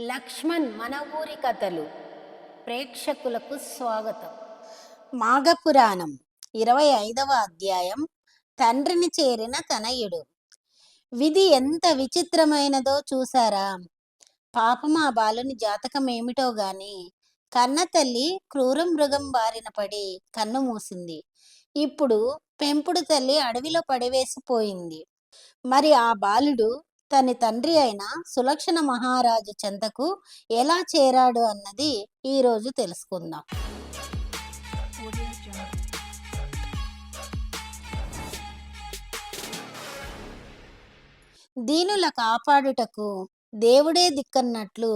లక్ష్మణ్ మన ఊరి కథలు ప్రేక్షకులకు స్వాగతం. మాఘపురాణం 25వ అధ్యాయం. తండ్రిని చేరిన తనయుడు. విధి ఎంత విచిత్రమైనదో చూసారా? పాపం ఆ బాలుని జాతకం ఏమిటో గాని కన్న తల్లి క్రూర మృగం బారిన పడి కన్ను మూసింది. ఇప్పుడు పెంపుడు తల్లి అడవిలో పడివేసిపోయింది. మరి ఆ బాలుడు తన తండ్రి అయిన సులక్షణ మహారాజు చెంతకు ఎలా చేరాడు అన్నది ఈరోజు తెలుసుకుందాం. దీనుల కాపాడుటకు దేవుడే దిక్కన్నట్లు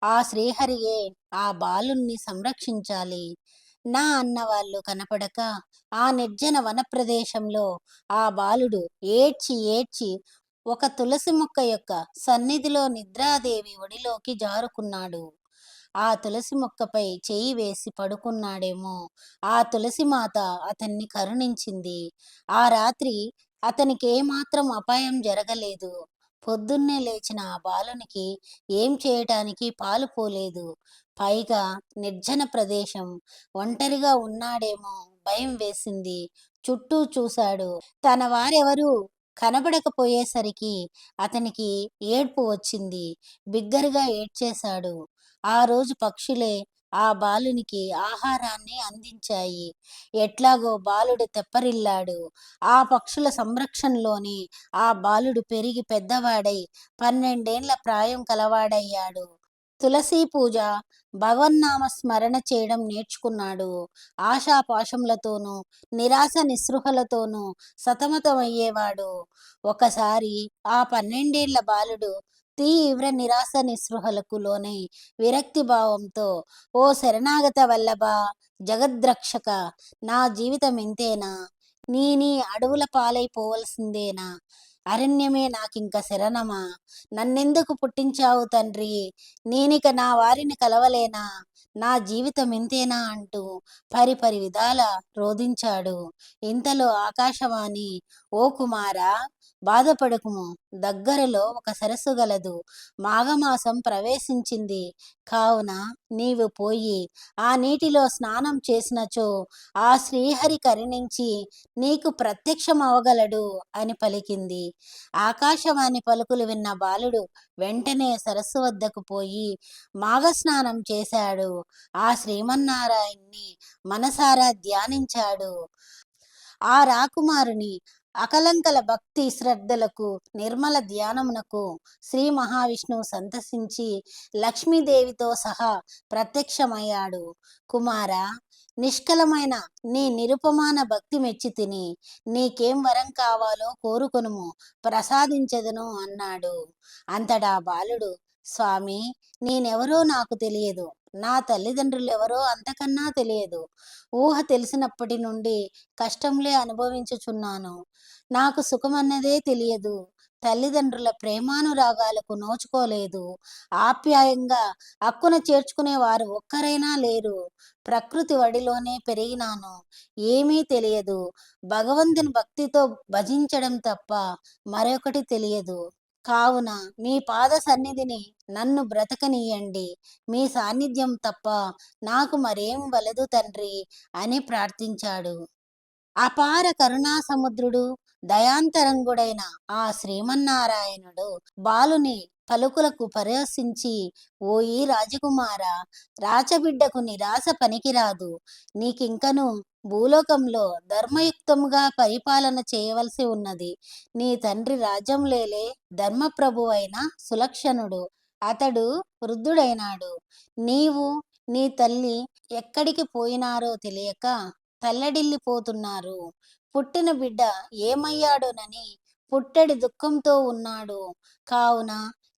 ఆ శ్రీహరియే ఆ బాలుణ్ణి సంరక్షించాలి. నా అన్నవాళ్ళు కనపడక ఆ నిర్జన వన ప్రదేశంలో ఆ బాలుడు ఏడ్చి ఏడ్చి ఒక తులసి మొక్క యొక్క సన్నిధిలో నిద్రాదేవి ఒడిలోకి జారుకున్నాడు. ఆ తులసి మొక్కపై చేయి వేసి పడుకున్నాడేమో. ఆ తులసి మాత అతన్ని కరుణించింది. ఆ రాత్రి అతనికి ఏమాత్రం అపాయం జరగలేదు. పొద్దున్నే లేచిన ఆ బాలునికి ఏం చేయటానికి పాలు పోలేదు. పైగా నిర్జన ప్రదేశం, ఒంటరిగా ఉన్నాడేమో భయం వేసింది. చుట్టూ చూశాడు. తన వారెవరూ కనబడకపోయేసరికి అతనికి ఏడ్పు వచ్చింది. బిగ్గరగా ఏడ్చేశాడు. ఆ రోజు పక్షులే ఆ బాలునికి ఆహారాన్ని అందించాయి. ఎట్లాగో బాలుడు తెప్పరిల్లాడు. ఆ పక్షుల సంరక్షణలోనే ఆ బాలుడు పెరిగి పెద్దవాడై 12 ఏళ్ల ప్రాయం కలవాడయ్యాడు. తులసీ పూజ, భగవన్నామ స్మరణ చేయడం నేర్చుకున్నాడు. ఆశాపాశములతోనూ నిరాశ నిస్పృహలతోనూ సతమతమయ్యేవాడు. ఒకసారి ఆ 12 ఏళ్ల బాలుడు తీవ్ర నిరాశ నిస్పృహలకు లోనై విరక్తి భావంతో, ఓ శరణాగత వల్లభ, జగద్రక్షక, నా జీవితం ఇంతేనా? నీ అడవుల పాలైపోవలసిందేనా? అరణ్యమే నాకింక శరణమా? నన్నెందుకు పుట్టించావు తండ్రి? నేనిక నా వారిని కలవలేనా? నా జీవితం ఇంతేనా అంటూ పరిపరి విధాల రోధించాడు. ఇంతలో ఆకాశవాణి, ఓ కుమారా, బాధపడకుము. దగ్గరలో ఒక సరస్సు గలదు. మాఘమాసం ప్రవేశించింది కావున నీవు పోయి ఆ నీటిలో స్నానం చేసినచో ఆ శ్రీహరి కరుణించి నీకు ప్రత్యక్షమవగలడు అని పలికింది. ఆకాశవాణి పలుకులు విన్న బాలుడు వెంటనే సరస్సు వద్దకు పోయి మాఘస్నానం చేశాడు. ఆ శ్రీమన్నారాయణ్ణి మనసారా ధ్యానించాడు. ఆ రాకుమారుని అకలంకల భక్తి శ్రద్ధలకు, నిర్మల ధ్యానమునకు శ్రీ మహావిష్ణువు సంతసించి లక్ష్మీదేవితో సహా ప్రత్యక్షమయ్యాడు. కుమారా, నిష్కలమైన నీ నిరుపమాన భక్తి మెచ్చి తిని నీకేం వరం కావాలో కోరుకొనుము, ప్రసాదించదును అన్నాడు. అంతటా బాలుడు, స్వామి, నేనెవరో నాకు తెలియదు. నా తల్లిదండ్రులు ఎవరో అంతకన్నా తెలియదు. ఊహ తెలిసినప్పటి నుండి కష్టంలే అనుభవించుచున్నాను. నాకు సుఖమన్నదే తెలియదు. తల్లిదండ్రుల ప్రేమానురాగాలకు నోచుకోలేదు. ఆప్యాయంగా అక్కున చేర్చుకునే వారు ఒక్కరైనా లేరు. ప్రకృతి వడిలోనే పెరిగినాను. ఏమీ తెలియదు. భగవంతుని భక్తితో భజించడం తప్ప మరొకటి తెలియదు. కావున మీ పాద సన్నిధిని నన్ను బ్రతకనీయండి. మీ సాన్నిధ్యం తప్ప నాకు మరేం వలదు తండ్రి అని ప్రార్థించాడు. అపార కరుణా సముద్రుడు, దయాంతరంగుడైన ఆ శ్రీమన్నారాయణుడు బాలుని పలుకులకు పరవశించి, ఓయి రాజకుమార, రాచబిడ్డకు నిరాశ పనికిరాదు. నీకింకను భూలోకంలో ధర్మయుక్తముగా పరిపాలన చేయవలసి ఉన్నది. నీ తండ్రి రాజ్యంలేలే ధర్మప్రభువైన సులక్షణుడు. అతడు వృద్ధుడైనాడు. నీవు నీ తల్లి ఎక్కడికి పోయినారో తెలియక తల్లడిల్లిపోతున్నారు. పుట్టిన బిడ్డ ఏమయ్యాడోనని పుట్టెడి దుఃఖంతో ఉన్నాడు. కావున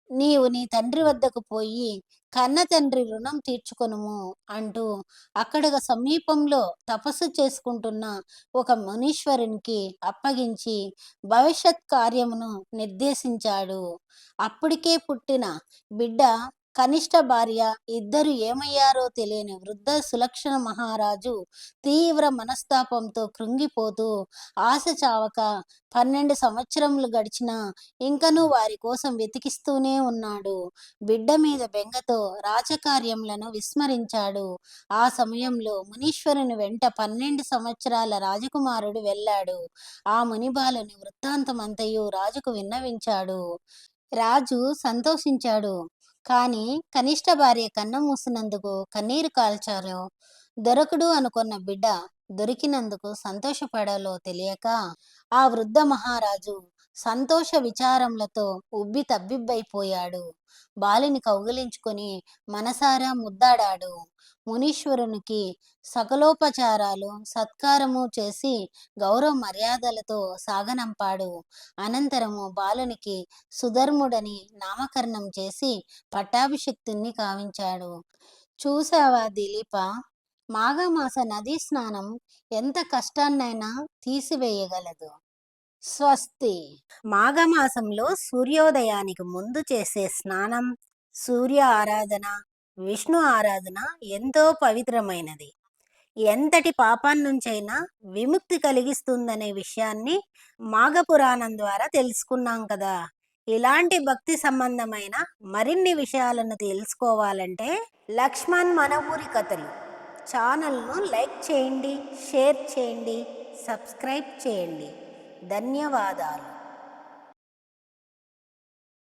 నీవు నీ తండ్రి వద్దకు పోయి కన్న తండ్రి రుణం తీర్చుకొనుము అంటూ అక్కడ సమీపంలో తపస్సు చేసుకుంటున్న ఒక మునీశ్వరునికి అప్పగించి భవిష్యత్ కార్యమును నిర్దేశించాడు. అప్పటికే పుట్టిన బిడ్డ కనిష్ట భార్య ఇద్దరు ఏమయ్యారో తెలియని వృద్ధ సులక్షణ మహారాజు తీవ్ర మనస్తాపంతో కృంగిపోతూ ఆశ చావక 12 సంవత్సరములు గడిచినా ఇంకనూ వారి కోసం వెతికిస్తూనే ఉన్నాడు. బిడ్డ మీద బెంగతో రాజకార్యములను విస్మరించాడు. ఆ సమయంలో మునీశ్వరుని వెంట 12 సంవత్సరాల రాజకుమారుడు వెళ్ళాడు. ఆ మునిబాలుని వృత్తాంతమంతయు రాజుకు విన్నవించాడు. రాజు సంతోషించాడు. కానీ కనిష్ట భార్య కన్నుమూసినందుకు కన్నీరు కార్చారో, దొరకడు అనుకున్న బిడ్డ దొరికినందుకు సంతోషపడాలో తెలియక ఆ వృద్ధ మహారాజు సంతోష విచారములతో ఉబ్బి తబ్బిబ్బైపోయాడు. బాలుని కౌగిలించుకొని మనసారా ముద్దాడాడు. మునీశ్వరునికి సకలోపచారాలు సత్కారము చేసి గౌరవ మర్యాదలతో సాగనంపాడు. అనంతరము బాలునికి సుధర్ముడని నామకరణం చేసి పట్టాభిషిక్తుణ్ణి కావించాడు. చూసావా దిలీప, మాఘమాస నదీ స్నానం ఎంత కష్టాన్నైనా తీసివేయగలదు. స్వస్తి. మాఘమాసంలో సూర్యోదయానికి ముందు చేసే స్నానం, సూర్య ఆరాధన, విష్ణు ఆరాధన ఎంతో పవిత్రమైనది. ఎంతటి పాపాన్నుంచైనా విముక్తి కలిగిస్తుందనే విషయాన్ని మాఘపురాణం ద్వారా తెలుసుకున్నాం కదా. ఇలాంటి భక్తి సంబంధమైన మరిన్ని విషయాలను తెలుసుకోవాలంటే లక్ష్మణ్ మన ఊరి కథలు ఛానల్ను లైక్ చేయండి, షేర్ చేయండి, సబ్స్క్రైబ్ చేయండి. ధన్యవాదాలు.